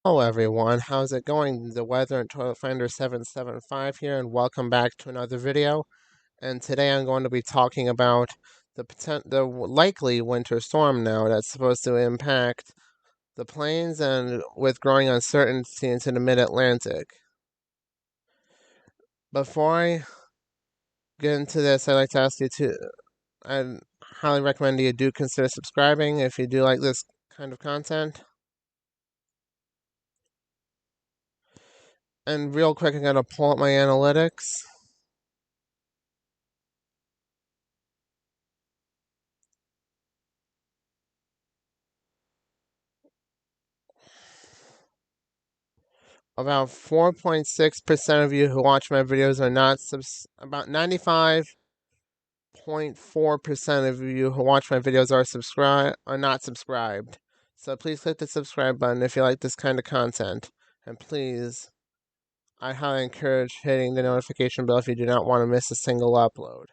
Hello everyone, how's it going? The Weather and Toilet Finder 775 here, and welcome back to another video. And today I'm going to be talking about the likely winter storm now that's supposed to impact the plains and with growing uncertainty into the mid-Atlantic. Before I get into this, I'd like to ask you I highly recommend you do consider subscribing if you do like this kind of content. And real quick, I'm going to pull up my analytics. About 4.6% of you who watch my videos are not about 95.4% of you who watch my videos are not subscribed. So please click the subscribe button if you like this kind of content. And please, I highly encourage hitting the notification bell if you do not want to miss a single upload.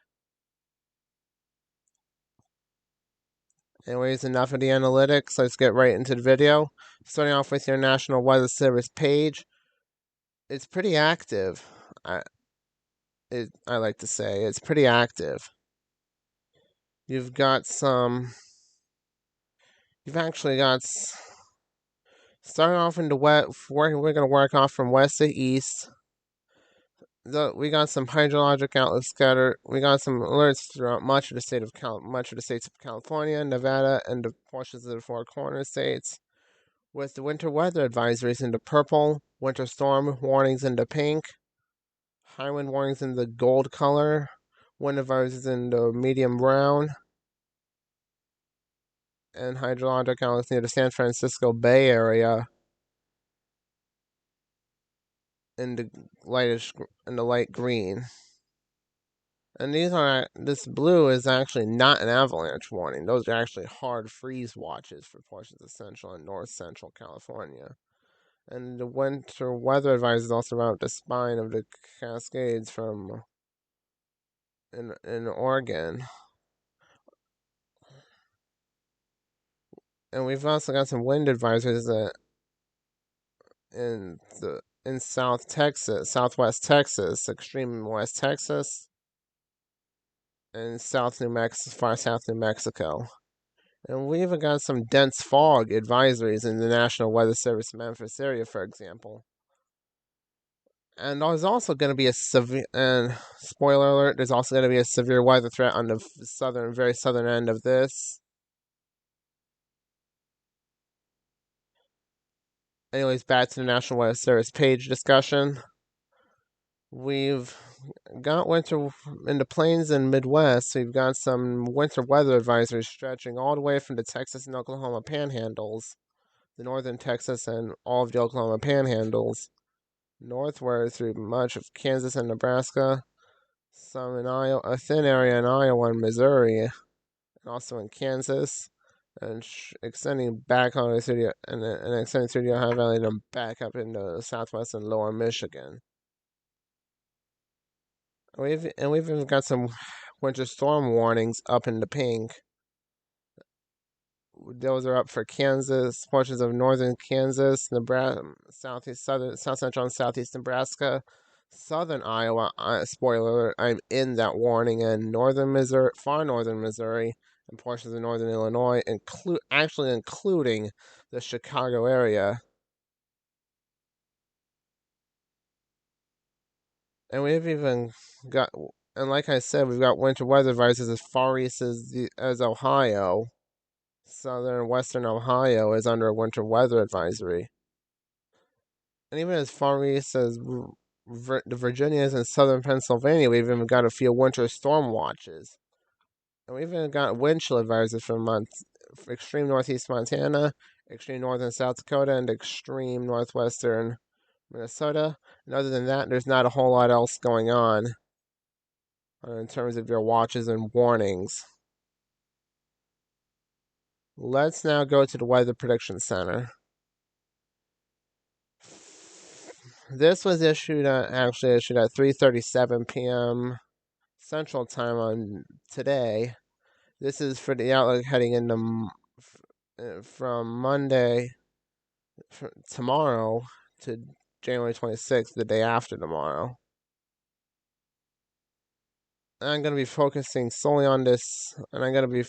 Anyways, enough of the analytics. Let's get right into the video. Starting off with your National Weather Service page. It's pretty active. I like to say it's pretty active. You've actually got starting off in the west. We're going to work off from west to east. We got some hydrologic outlets scattered. We got some alerts throughout much of the states of California, Nevada, and the portions of the Four Corners states, with the winter weather advisories in the purple, winter storm warnings in the pink, high wind warnings in the gold color, wind advisories in the medium brown, and hydrologic outlets near the San Francisco Bay Area in the light green. And this blue is actually not an avalanche warning. Those are actually hard freeze watches for portions of central and north central California. And the winter weather advisory is also about the spine of the Cascades in Oregon. And we've also got some wind advisories in Southwest Texas, extreme West Texas, and far south New Mexico. And we even got some dense fog advisories in the National Weather Service Memphis area, for example. And there's also going to be and spoiler alert, there's also going to be a severe weather threat on the very southern end of this. Anyways, back to the National Weather Service page discussion. We've got winter in the plains and Midwest. We've got some winter weather advisories stretching all the way from the Texas and Oklahoma panhandles, the northern Texas and all of the Oklahoma panhandles, northward through much of Kansas and Nebraska, some in Iowa, a thin area in Iowa and Missouri, and also in Kansas, and extending back all the way through extending through the Ohio Valley and back up into southwest and lower Michigan. We've even got some winter storm warnings up in the pink. Those are up for Kansas, portions of northern Kansas, Nebraska, south central and southeast Nebraska, southern Iowa. Spoiler alert, I'm in that warning, and northern Missouri, far northern Missouri, and portions of northern Illinois, including the Chicago area. And we've even got, and like I said, we've got winter weather advisories as far east as Ohio. Southern and western Ohio is under a winter weather advisory. And even as far east as the Virginias and southern Pennsylvania, we've even got a few winter storm watches. And we've even got wind chill advisories from extreme northeast Montana, extreme northern South Dakota, and extreme northwestern Minnesota. And other than that, there's not a whole lot else going on in terms of your watches and warnings. Let's now go to the Weather Prediction Center. This was actually issued at 3:37 p.m. Central Time on today. This is for the outlook heading into from Monday tomorrow to January 26th, the day after tomorrow. And I'm going to be focusing solely on this, and I'm going to be,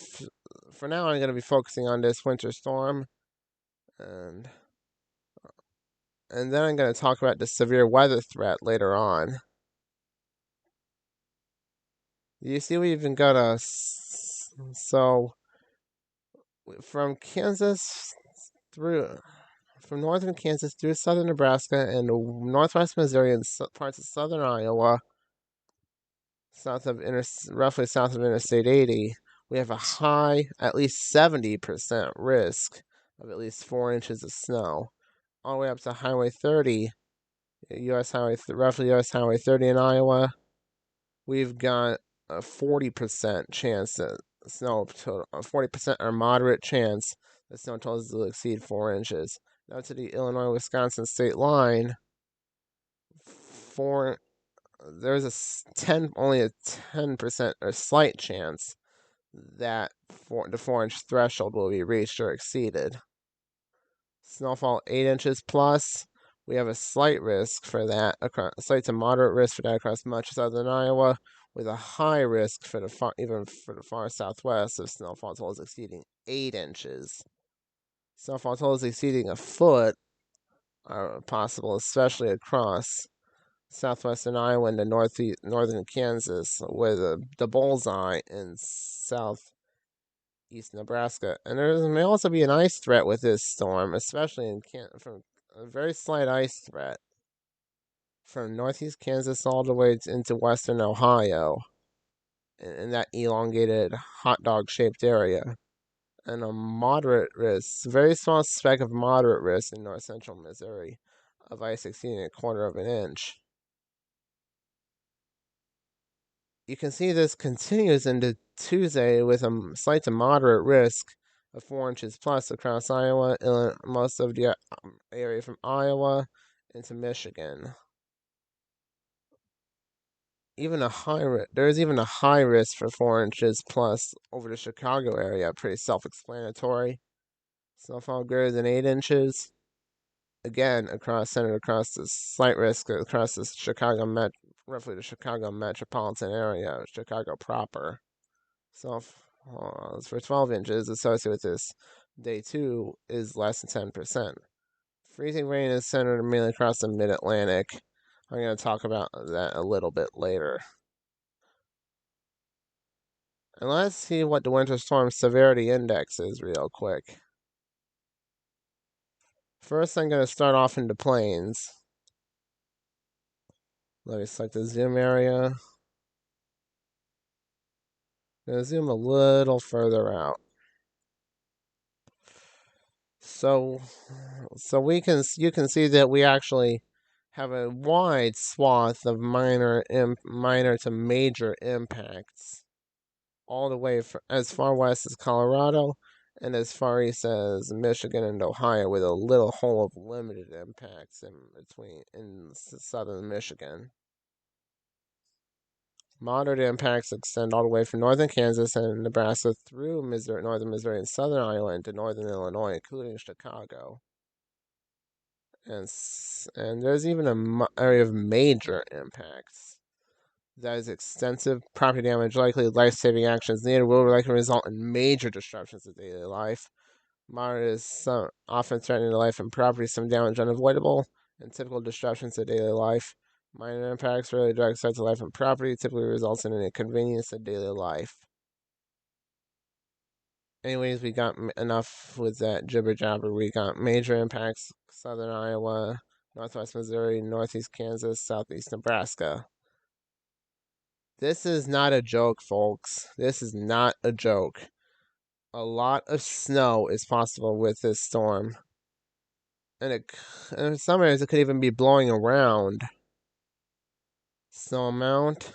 for now, I'm going to be focusing on this winter storm, and then I'm going to talk about the severe weather threat later on. You see, we even got so from Kansas through, from northern Kansas through southern Nebraska and northwest Missouri and parts of southern Iowa, roughly south of Interstate 80, we have a high, at least 70% risk of at least 4 inches of snow. All the way up to Highway 30, roughly US Highway 30 in Iowa, we've got a 40% chance that snow, a 40% or moderate chance that snow totals will exceed 4 inches. Now to the Illinois-Wisconsin state line, there's only a 10% or slight chance that the 4-inch threshold will be reached or exceeded. Snowfall 8 inches plus, we have a slight risk for that, slight to moderate risk for that across much of southern Iowa, with a high risk for even for the far southwest of snowfall totals exceeding 8 inches. Snowfall totals exceeding a foot are possible, especially across southwestern Iowa and northern Kansas, with the bullseye in southeast Nebraska. And there may also be an ice threat with this storm, especially from a very slight ice threat from northeast Kansas all the way into western Ohio, in that elongated hot dog shaped area. And a moderate risk, very small speck of moderate risk in north central Missouri of ice exceeding a quarter of an inch. You can see this continues into Tuesday with a slight to moderate risk of 4 inches plus across Iowa, most of the area from Iowa into Michigan. There's even a high risk for 4 inches plus over the Chicago area. Pretty self-explanatory. Snowfall greater than 8 inches. Again, centered across the slight risk across the roughly the Chicago metropolitan area, Chicago proper. So for 12 inches associated with this day 2 is less than 10%. Freezing rain is centered mainly across the mid-Atlantic. I'm going to talk about that a little bit later. And let's see what the winter storm severity index is real quick. First, I'm going to start off in the plains. Let me select the zoom area. I'm going to zoom a little further out. So you can see that we actually have a wide swath of minor to major impacts, all the way as far west as Colorado and as far east as Michigan and Ohio, with a little hole of limited impacts in southern Michigan. Moderate impacts extend all the way from northern Kansas and Nebraska through northern Missouri and southern Iowa into northern Illinois, including Chicago. And there's even an area of major impacts. That is extensive property damage, likely life-saving actions needed, will likely result in major disruptions of daily life. Moderate is often threatening to life and property, some damage unavoidable, and typical disruptions of daily life. Minor impacts, really direct threats to life and property, typically results in an inconvenience of daily life. Anyways, we got enough with that jibber jabber. We got major impacts: southern Iowa, northwest Missouri, northeast Kansas, southeast Nebraska. This is not a joke, folks. This is not a joke. A lot of snow is possible with this storm. And in some areas, it could even be blowing around. Snow amount,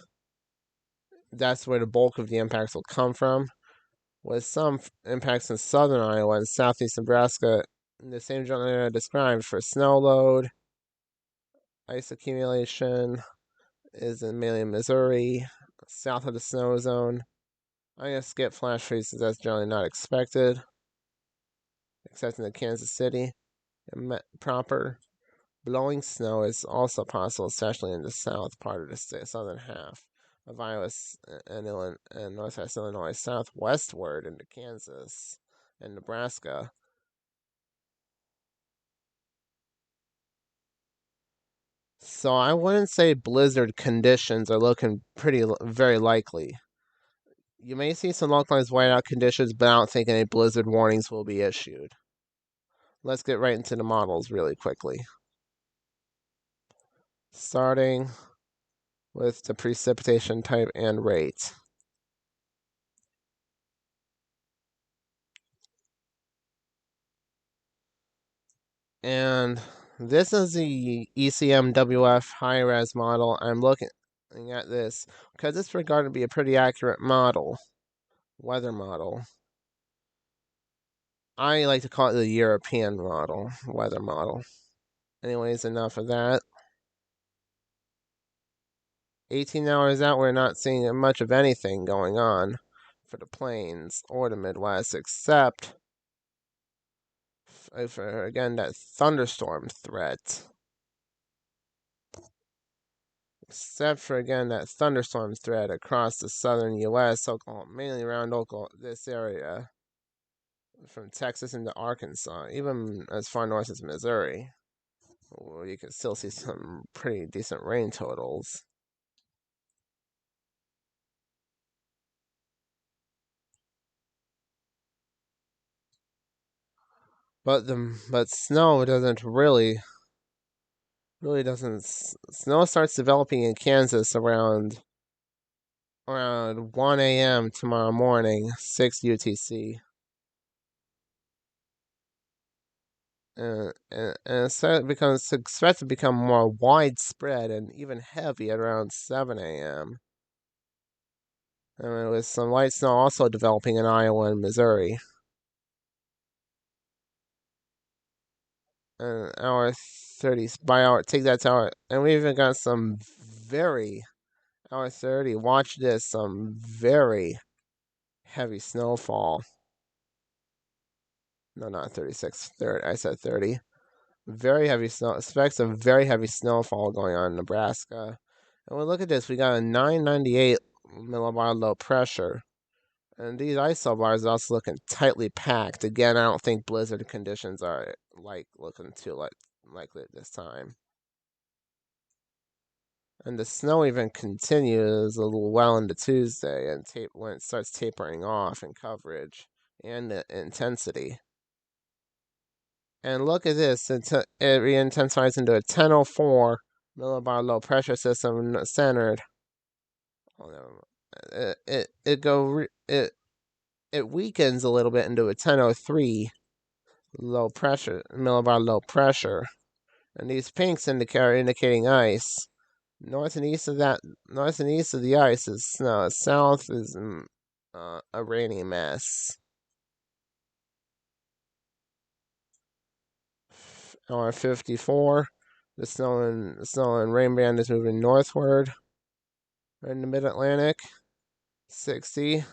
that's where the bulk of the impacts will come from. With some impacts in southern Iowa and southeast Nebraska, in the same general area described for snow load, ice accumulation is mainly in Missouri, south of the snow zone. I'm going to skip flash freezes, that's generally not expected, except in the Kansas City. Proper blowing snow is also possible, especially in the south part of the state, southern half of Iowa and northwest Illinois, southwestward into Kansas and Nebraska. So I wouldn't say blizzard conditions are looking very likely. You may see some localized whiteout conditions, but I don't think any blizzard warnings will be issued. Let's get right into the models really quickly. Starting with the precipitation type and rate. And this is the ECMWF high-res model. I'm looking at this because it's regarded to be a pretty accurate model, weather model. I like to call it the European model, weather model. Anyways, enough of that. 18 hours out, we're not seeing much of anything going on for the plains or the Midwest, except for, again, that thunderstorm threat. Except for, again, that thunderstorm threat across the southern U.S., Oklahoma, mainly around Oklahoma, this area, from Texas into Arkansas, even as far north as Missouri, where you can still see some pretty decent rain totals. But snow doesn't. Snow starts developing in Kansas around 1 a.m. tomorrow morning, 6 UTC. It's expected to become more widespread and even heavy at around 7 a.m. With some light snow also developing in Iowa and Missouri. And hour 30 by hour, take that to hour, and we even got some very hour 30. Watch this, some very heavy snowfall. No, not 36. 30, I said 30. Very heavy snow. Expects a very heavy snowfall going on in Nebraska. And we look at this. We got a 998 millibar low pressure. And these isobars are also looking tightly packed. Again, I don't think blizzard conditions are looking too likely at this time. And the snow even continues a little well into Tuesday and when it starts tapering off in coverage and intensity. And look at this, it re-intensifies into a 1004 millibar low pressure system centered. It weakens a little bit into a 1003 low pressure millibar low pressure, and these pinks are indicating ice. North and east of the ice is snow. South is a rainy mess. Hour 54. The snow and rain band is moving northward in the mid-Atlantic. 60.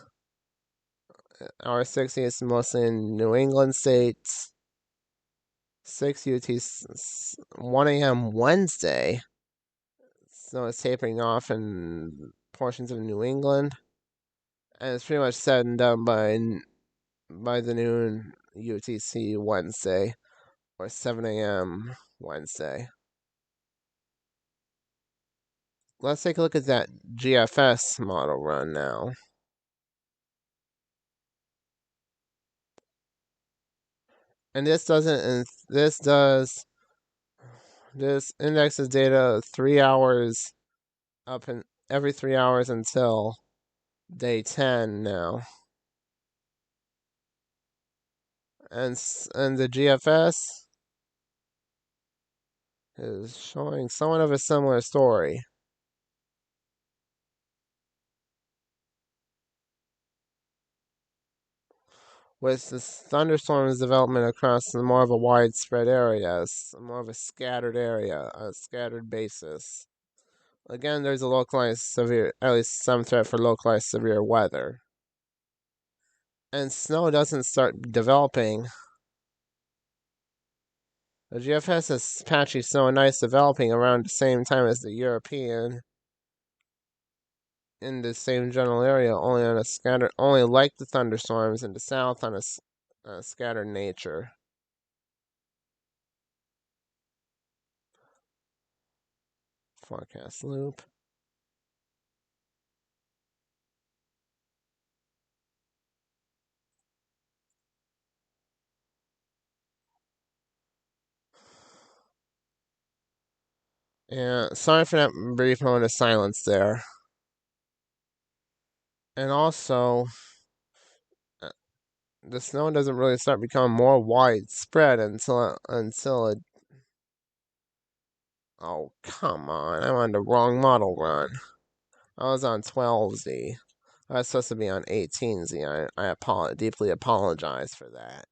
Hour 60 is mostly in New England states. 6 UT 1 a.m. Wednesday. Snow is tapering off in portions of New England. And it's pretty much said and done by the noon UTC Wednesday or 7 a.m. Wednesday. Let's take a look at that GFS model run now. And this indexes data 3 hours up in every 3 hours until day 10 now. And the GFS is showing somewhat of a similar story. With the thunderstorms development across more of a widespread area, more of a scattered area, a scattered basis. Again, there's a localized severe, at least some threat for localized severe weather. And snow doesn't start developing The GFS is patchy snow and ice developing around the same time as the European in the same general area, only like the thunderstorms in the south on a scattered nature. Forecast loop. Yeah, sorry for that brief moment of silence there. And also, uh, the snow doesn't really start becoming more widespread until it. Oh, come on! I'm on the wrong model run. I was on 12Z. I was supposed to be on 18Z. I deeply apologize for that.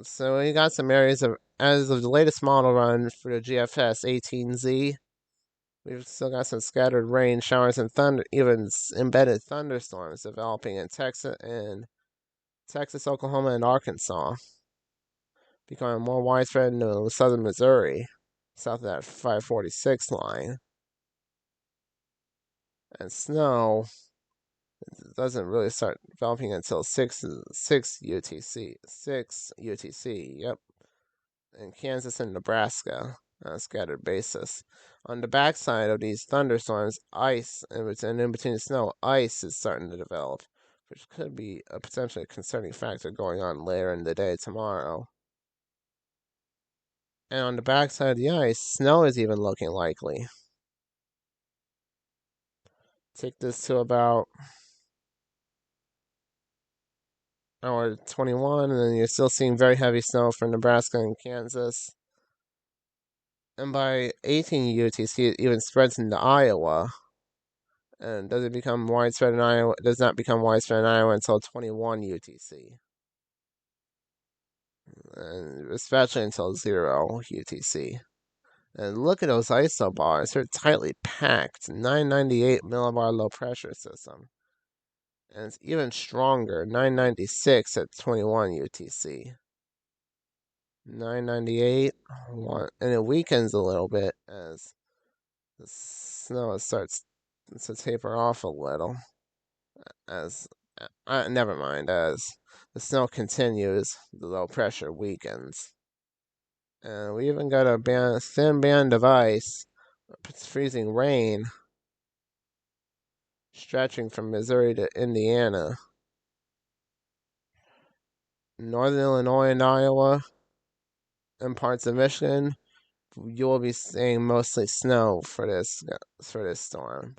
So we got some areas as of the latest model run for the GFS 18Z. We've still got some scattered rain, showers, and thunder, even embedded thunderstorms developing in Texas, Oklahoma, and Arkansas, becoming more widespread in southern Missouri, south of that 546 line. And snow doesn't really start developing until 6 UTC. 6 UTC, yep. In Kansas and Nebraska on a scattered basis. On the backside of these thunderstorms, ice, and in between the snow, ice is starting to develop, which could be a potentially concerning factor going on later in the day tomorrow. And on the backside of the ice, snow is even looking likely. Take this to about hour 21, and then you're still seeing very heavy snow for Nebraska and Kansas. And by 18 UTC, it even spreads into Iowa. And does not become widespread in Iowa until 21 UTC. And especially until 0 UTC. And look at those isobars. They're tightly packed. 998 millibar low pressure system. And it's even stronger. 996 at 21 UTC. 998. And it weakens a little bit as the snow starts to taper off a little. As never mind, as the snow continues, the low pressure weakens. And we even got a thin band of ice, freezing rain, stretching from Missouri to Indiana. Northern Illinois and Iowa, and parts of Michigan, you will be seeing mostly snow for this storm.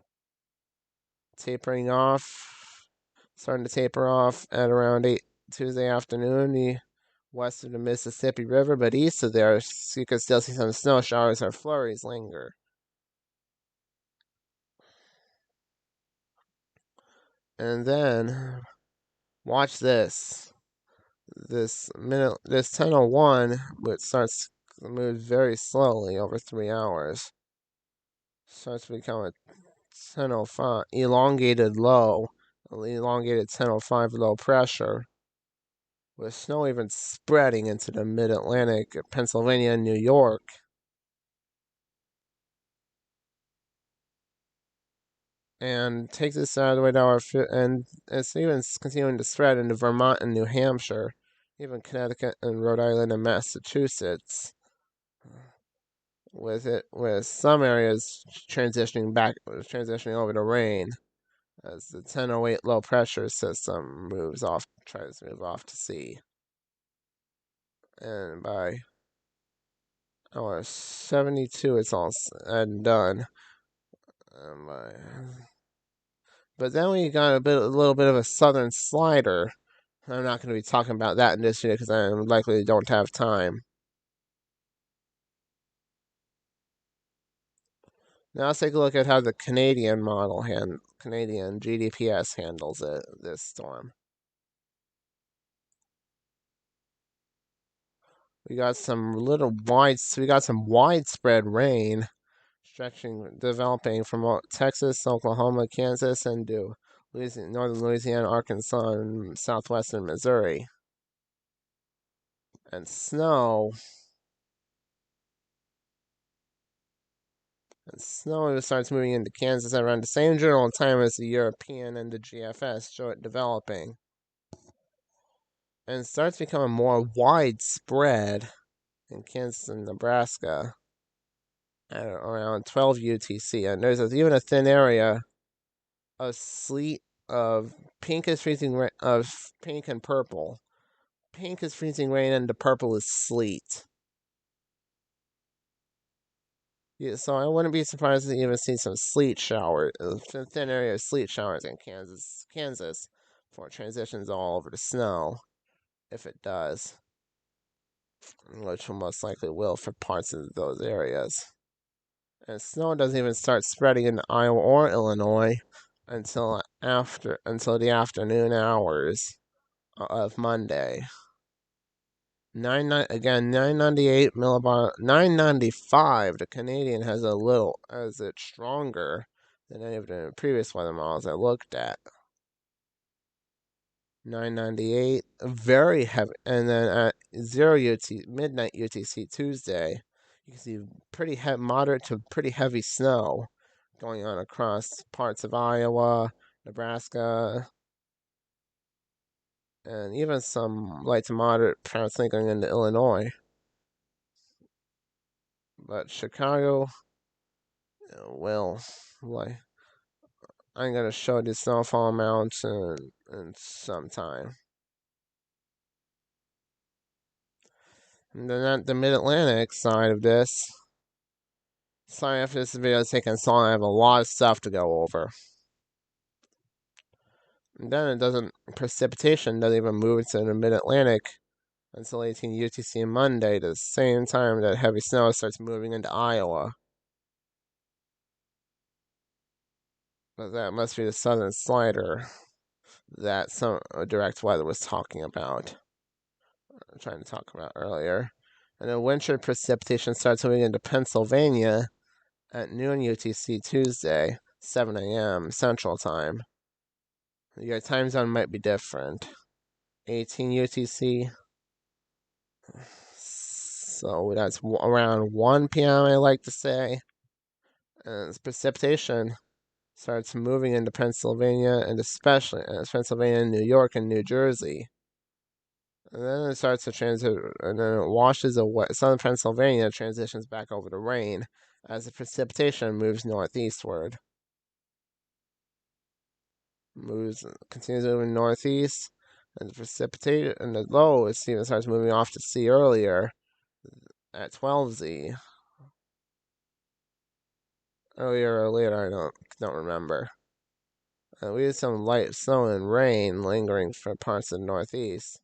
Starting to taper off at around 8 Tuesday afternoon, west of the Mississippi River, but east of there, you can still see some snow showers or flurries linger. And then, watch this. This 10:01, which starts to move very slowly over 3 hours, starts to become a 10:05 elongated 10:05 low pressure, with snow even spreading into the mid-Atlantic, Pennsylvania, and New York. And take this out of the way to and it's even continuing to spread into Vermont and New Hampshire, even Connecticut and Rhode Island and Massachusetts. With some areas transitioning over to rain as the 1008 low pressure system tries to move off to sea. And by hour 72, it's all said and done. But then we got a little bit of a southern slider. I'm not going to be talking about that in this video because I likely don't have time. Now let's take a look at how the Canadian GDPS handles this storm. We got some widespread rain developing from Texas, Oklahoma, Kansas, and to northern Louisiana, Arkansas, and southwestern Missouri. And snow starts moving into Kansas around the same general time as the European and the GFS show it developing. And starts becoming more widespread in Kansas and Nebraska at around 12 UTC. And there's even a thin area of sleet of pink is freezing of pink and purple. Pink is freezing rain and the purple is sleet. Yeah, so I wouldn't be surprised to even see some sleet showers, a thin area of sleet showers in Kansas before it transitions all over to snow, if it does, which will most likely will for parts of those areas. And snow doesn't even start spreading into Iowa or Illinois until the afternoon hours of Monday. 998 millibar, 995. The Canadian has it stronger than any of the previous weather models I looked at. 998, very heavy, and then at 0 midnight UTC Tuesday, you can see moderate to pretty heavy snow going on across parts of Iowa, Nebraska, and even some light to moderate apparently going into Illinois. But Chicago, I'm gonna show the snowfall amounts in some time. And then at the Mid-Atlantic side of this, sorry if this video is taking so long, I have a lot of stuff to go over. And then precipitation doesn't even move to the Mid-Atlantic until 18 UTC Monday, the same time that heavy snow starts moving into Iowa. But that must be the southern slider that some direct weather was talking about. I'm trying to talk about earlier. And then winter precipitation starts moving into Pennsylvania at noon UTC Tuesday, 7 a.m. Central Time. Your time zone might be different. 18 UTC. So that's around 1 p.m., I like to say. And precipitation starts moving into Pennsylvania, and especially Pennsylvania, New York, and New Jersey. And then it starts to transit, and then it washes away. Southern Pennsylvania transitions back over to rain as the precipitation moves northeastward. Continues moving northeast, and the low even starts moving off to sea earlier at 12Z. Earlier or later, I don't remember. And we had some light snow and rain lingering for parts of the northeast.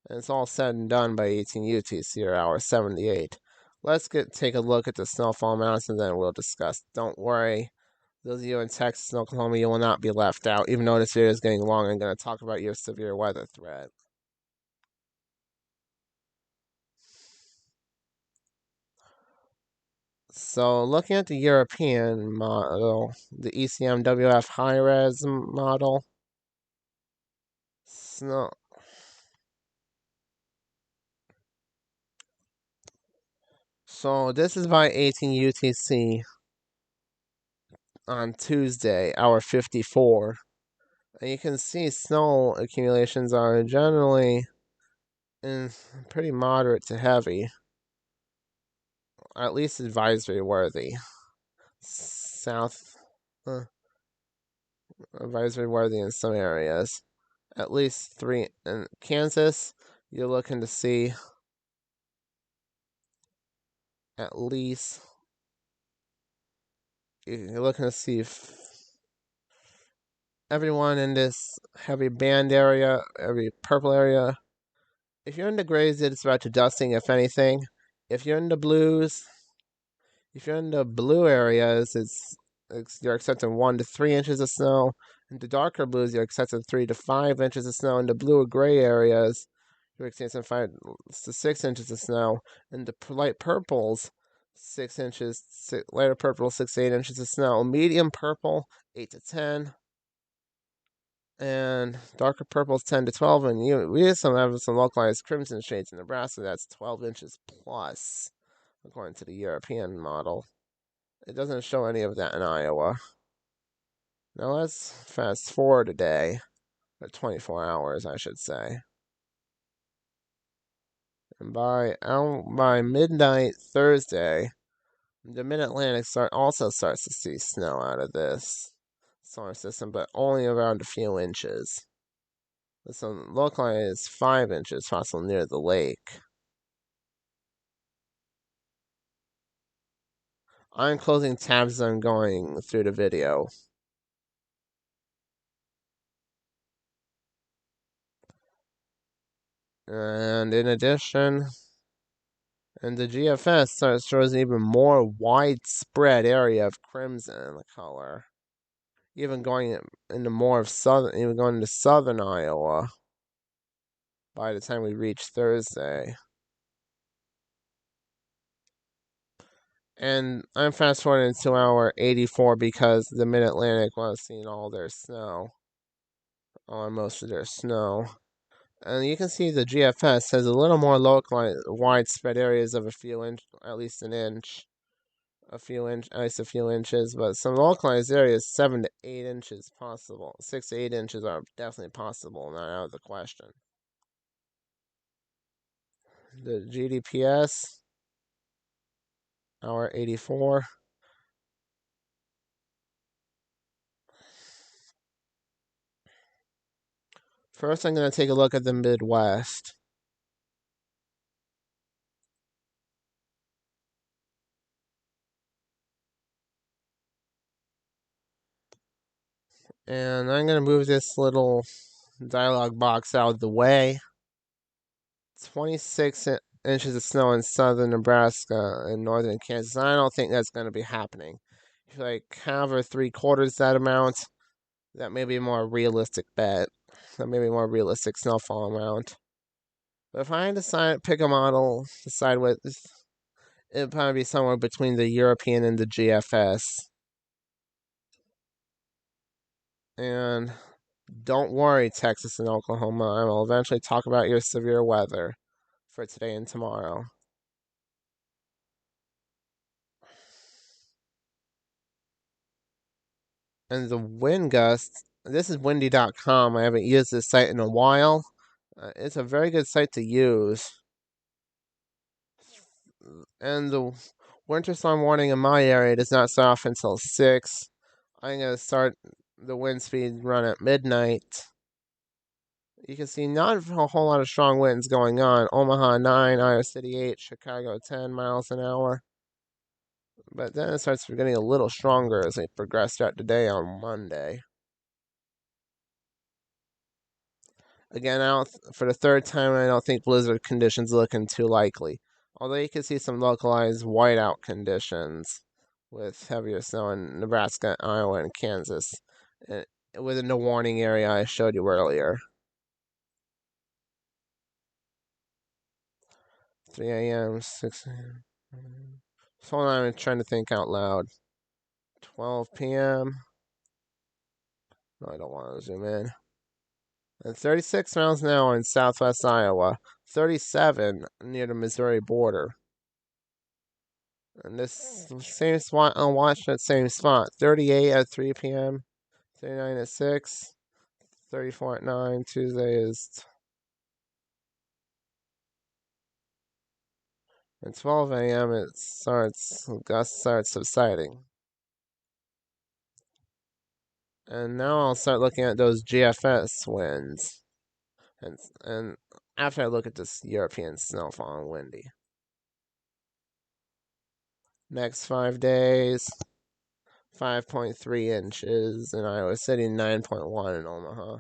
And it's all said and done by 18 UTC or hour 78. Let's take a look at the snowfall amounts and then we'll discuss. Don't worry, those of you in Texas and Oklahoma, you will not be left out. Even though this video is getting long, I'm going to talk about your severe weather threat. So, looking at the European model, the ECMWF high-res model, snow. So, this is by 18 UTC on Tuesday, hour 54. And you can see snow accumulations are generally pretty moderate to heavy, at least advisory worthy. Advisory worthy in some areas. At least 3 in Kansas. You're looking to see at least. You're looking to see everyone in this heavy band area, every purple area. If you're in the grays, it's about to dusting, if anything. If you're in the blues, if you're in the blue areas, you're expecting 1 to 3 inches of snow. In the darker blues, you're expecting 3 to 5 inches of snow. In the blue or gray areas, you're expecting 5 to 6 inches of snow. In the light purples, 6 inches. Lighter purple, 6 to 8 inches of snow. Medium purple, 8 to 10. And darker purples 10 to 12, and we have some localized crimson shades in Nebraska. That's 12 inches plus, according to the European model. It doesn't show any of that in Iowa. Now let's fast forward a day, or 24 hours, I should say. And by midnight Thursday, the Mid-Atlantic also starts to see snow out of this solar system, but only around a few inches. This one locally is 5 inches, possibly near the lake. I'm closing tabs as I'm going through the video. And in addition, and the GFS shows an even more widespread area of crimson color. Even going into more of even going into southern Iowa by the time we reach Thursday. And I'm fast forwarding to hour 84 because the Mid-Atlantic was seeing all their snow, or most of their snow. And you can see the GFS has a little more localized, widespread areas of a few inch, at least an inch, at least a few inches. But some localized areas, 7 to 8 inches possible. 6 to 8 inches are definitely possible, not out of the question. The GDPS, hour 84. First, I'm going to take a look at the Midwest. And I'm going to move this little dialog box out of the way. 26 inches of snow in southern Nebraska and northern Kansas. I don't think that's going to be happening. If you like half or 3/4 that amount, that may be a more realistic bet. That may be a more realistic snowfall amount. But if I decide pick a model, decide what, it'd probably be somewhere between the European and the GFS. And don't worry, Texas and Oklahoma. I will eventually talk about your severe weather for today and tomorrow. And the wind gusts, this is windy.com. I haven't used this site in a while. It's a very good site to use. And the winter storm warning in my area does not start off until 6. I'm going to start the wind speed run at midnight. You can see not a whole lot of strong winds going on. Omaha 9, Iowa City 8, Chicago 10 miles an hour. But then it starts getting a little stronger as we progress throughout the day on Monday. Again, for the third time, I don't think blizzard conditions looking too likely. Although you can see some localized whiteout conditions with heavier snow in Nebraska, Iowa, and Kansas, within the warning area I showed you earlier. 3 a.m., 6 a.m. So hold on, I'm trying to think out loud. 12 p.m. No, I don't want to zoom in. And 36 miles an hour in southwest Iowa. 37 near the Missouri border. And this same spot, I'll watch that same spot. 38 at 3 p.m., 39 at 6, 34 at 9. Tuesday is at 12 a.m. Gust starts subsiding. And now I'll start looking at those GFS winds. And after I look at this European snowfall and windy. Next 5 days, 5.3 inches in Iowa City, 9.1 in Omaha.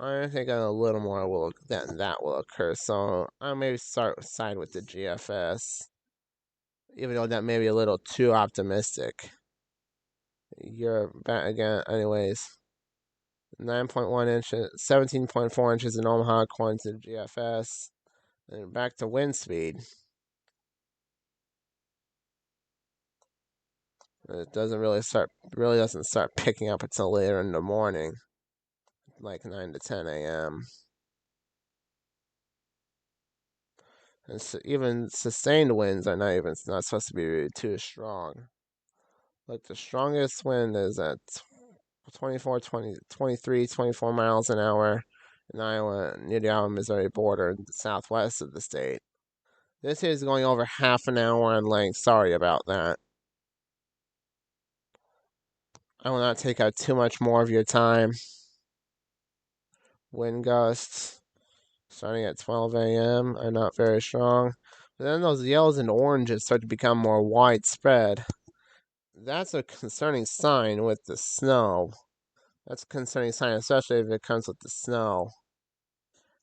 I think a little more than that will occur, so I'll maybe side with the GFS, even though that may be a little too optimistic. You're back again, anyways. 9.1 inches, 17.4 inches in Omaha, according to the GFS. And back to wind speed. It really doesn't start picking up until later in the morning. like 9 to 10 a.m. And even sustained winds are not supposed to be too strong. Like the strongest wind is at 24, 20, 23, 24 miles an hour in Iowa, near the Iowa Missouri border, in the southwest of the state. This is going over half an hour in length. Sorry about that. I will not take out too much more of your time. Wind gusts starting at 12 a.m. are not very strong. But then those yellows and oranges start to become more widespread. That's a concerning sign with the snow. That's a concerning sign, especially if it comes with the snow.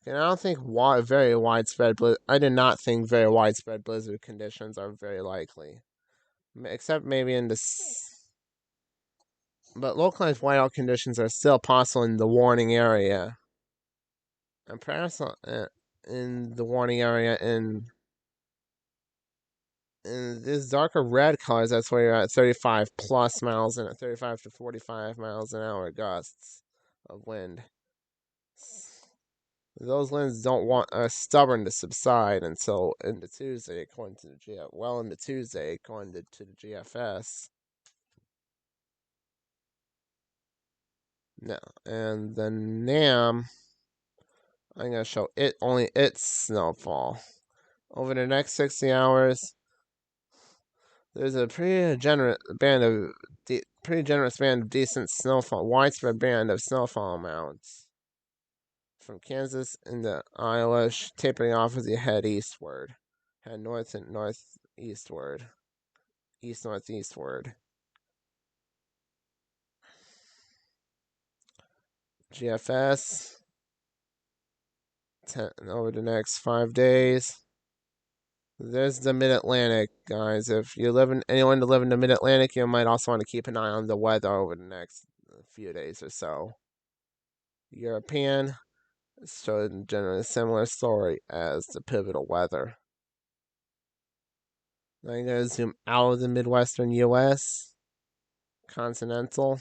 And I don't think very widespread. I do not think very widespread blizzard conditions are very likely, except maybe in the. But localized whiteout conditions are still possible in the warning area, and perhaps in the warning area in this darker red colors. That's where you're at 35 plus miles and 35 to 45 miles an hour gusts of wind. Those winds are stubborn to subside until into Tuesday, according to the into Tuesday, according to the GFS. No, and the NAM, I'm gonna show only its snowfall over the next 60 hours. There's a pretty generous band of decent snowfall, widespread band of snowfall amounts from Kansas into Iowa, tapering off as you head eastward, head north and northeastward, east northeastward. GFS over the next 5 days. There's the Mid-Atlantic, guys. If you anyone to live in the Mid-Atlantic, you might also want to keep an eye on the weather over the next few days or so. European, showed generally a similar story as the pivotal weather. Now I'm going to zoom out of the Midwestern U.S. Continental.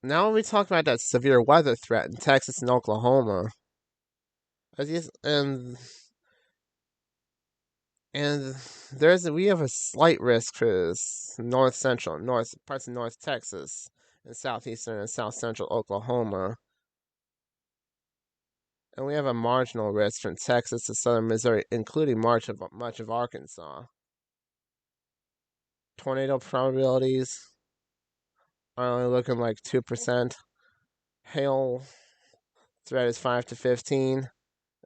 Now when we talk about that severe weather threat in Texas and Oklahoma, and we have a slight risk for north parts of North Texas and southeastern and south central Oklahoma. And we have a marginal risk from Texas to southern Missouri, including much of Arkansas. Tornado probabilities are only looking like 2%. Hail threat is 5 to 15,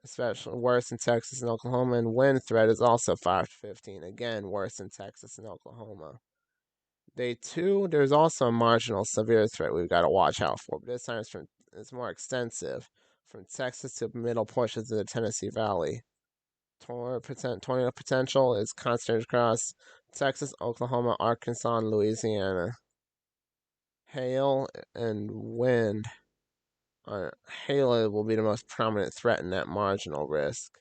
especially worse in Texas and Oklahoma. And wind threat is also 5 to 15, again worse in Texas and Oklahoma. Day 2, there's also a marginal severe threat we've got to watch out for, but this time it's more extensive, from Texas to middle portions of the Tennessee Valley. Tornado potential is concentrated across Texas, Oklahoma, Arkansas, and Louisiana. Hail and wind. Hail will be the most prominent threat in that marginal risk,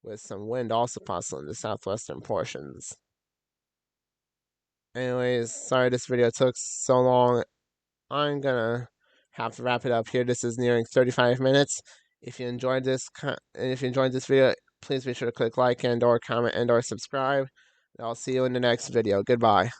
with some wind also possible in the southwestern portions. Anyways, sorry this video took so long. I'm gonna have to wrap it up here. This is nearing 35 minutes. If you enjoyed this video, please be sure to click like and or comment and or subscribe. I'll see you in the next video. Goodbye.